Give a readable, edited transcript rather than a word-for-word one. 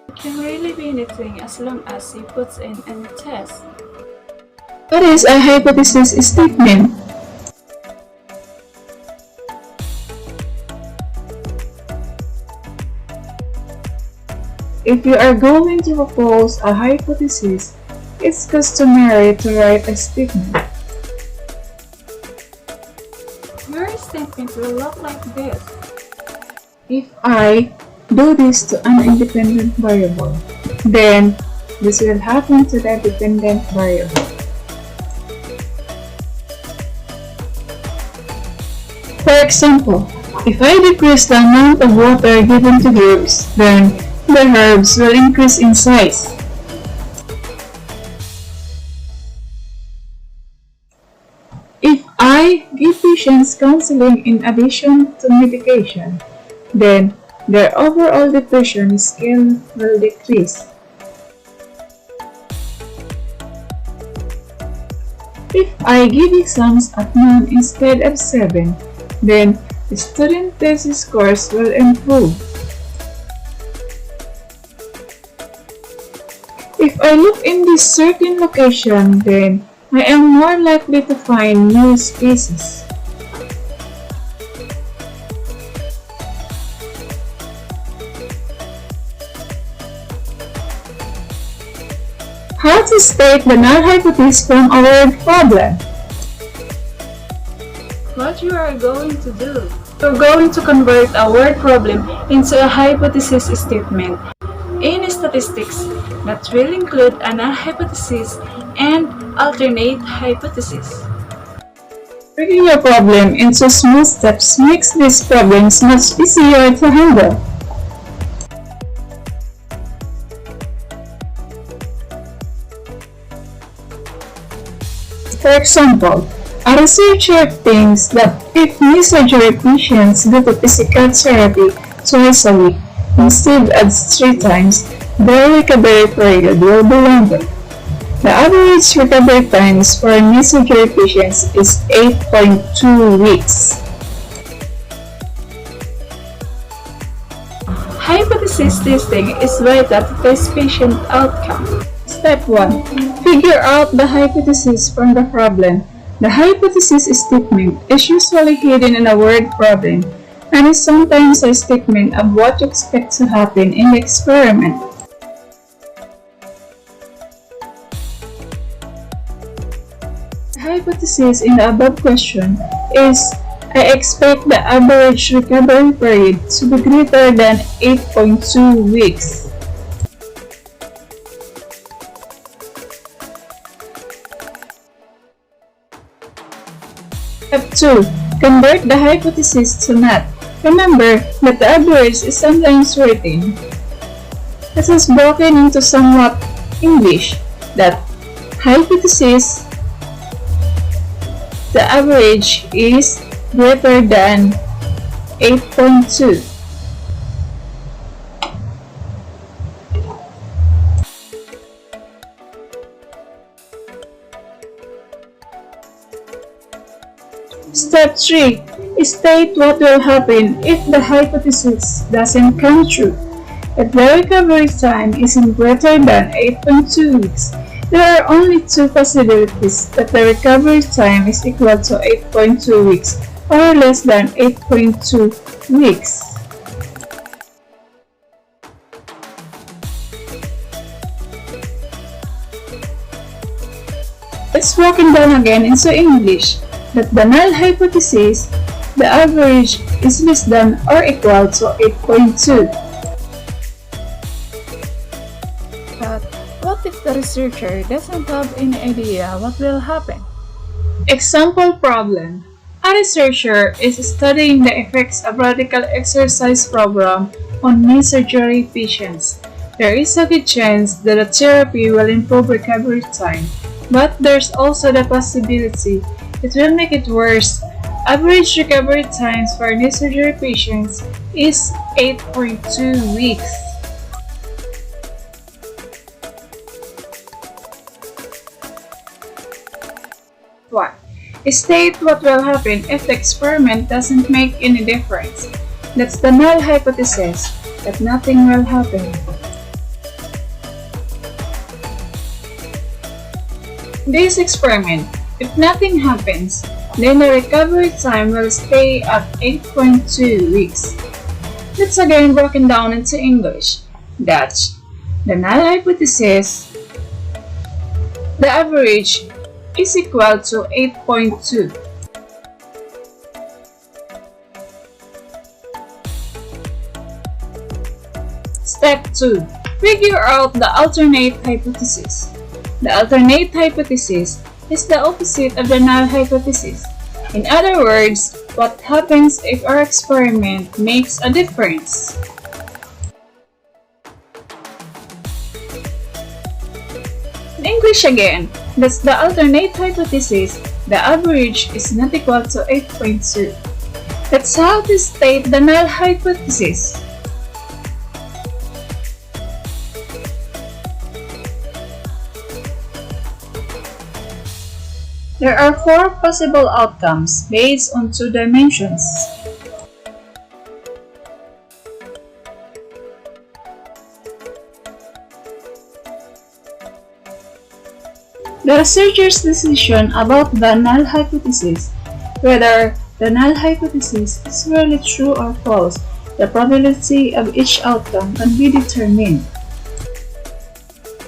It can really be anything as long as you put in any test. What is a hypothesis statement? If you are going to propose a hypothesis, it's customary to write a statement. Your statement will look like this. If I do this to an independent variable, then this will happen to the dependent variable. For example, if I decrease the amount of water given to herbs, then the herbs will increase in size. If I give patients counseling in addition to medication, then their overall depression scale will decrease. If I give exams at noon instead of 7, then the student test scores will improve. If I look in this certain location, then I am more likely to find new species. How to state the null hypothesis from a word problem? What you are going to do? You're going to convert a word problem into a hypothesis statement. In statistics, that will include a null hypothesis and alternate hypothesis. Breaking a problem into small steps makes these problems much easier to handle. For example, a researcher thinks that if knee surgery patients go to physical therapy twice a week instead of 3 times, their recovery period will be longer. The average recovery times for knee surgery patients is 8.2 weeks. Hypothesis testing is vital to test patient outcome. Step 1. Figure out the hypothesis from the problem. The hypothesis statement is usually hidden in a word problem and is sometimes a statement of what you expect to happen in the experiment. The hypothesis in the above question is I expect the average recovery period to be greater than 8.2 weeks. Step 2. Convert the hypothesis to math. Remember that the average is sometimes written. This is broken into somewhat English. That hypothesis, the average is greater than 8.2. Step 3. State what will happen if the hypothesis doesn't come true. If the recovery time isn't greater than 8.2 weeks, there are only 2 possibilities that the recovery time is equal to 8.2 weeks or less than 8.2 weeks. Let's break it down again into English. That the null hypothesis, the average is less than or equal to 8.2. But what if the researcher doesn't have any idea what will happen? Example problem. A researcher is studying the effects of radical exercise program on knee surgery patients. There is a good chance that the therapy will improve recovery time, but there's also the possibility it will make it worse. Average recovery times for knee surgery patients is 8.2 weeks. What? State what will happen if the experiment doesn't make any difference. That's the null hypothesis, that nothing will happen. this experiment, if nothing happens, then the recovery time will stay at 8.2 weeks. Let's again broken down into English. That's the null hypothesis. The average is equal to 8.2. Step 2. Figure out the alternate hypothesis. The alternate hypothesis is the opposite of the null hypothesis. In other words, what happens if our experiment makes a difference? In English again, that's the alternate hypothesis. The average is not equal to 8.2. That's how to state the null hypothesis. There are 4 possible outcomes based on 2 dimensions. The researcher's decision about the null hypothesis, whether the null hypothesis is really true or false, the probability of each outcome can be determined.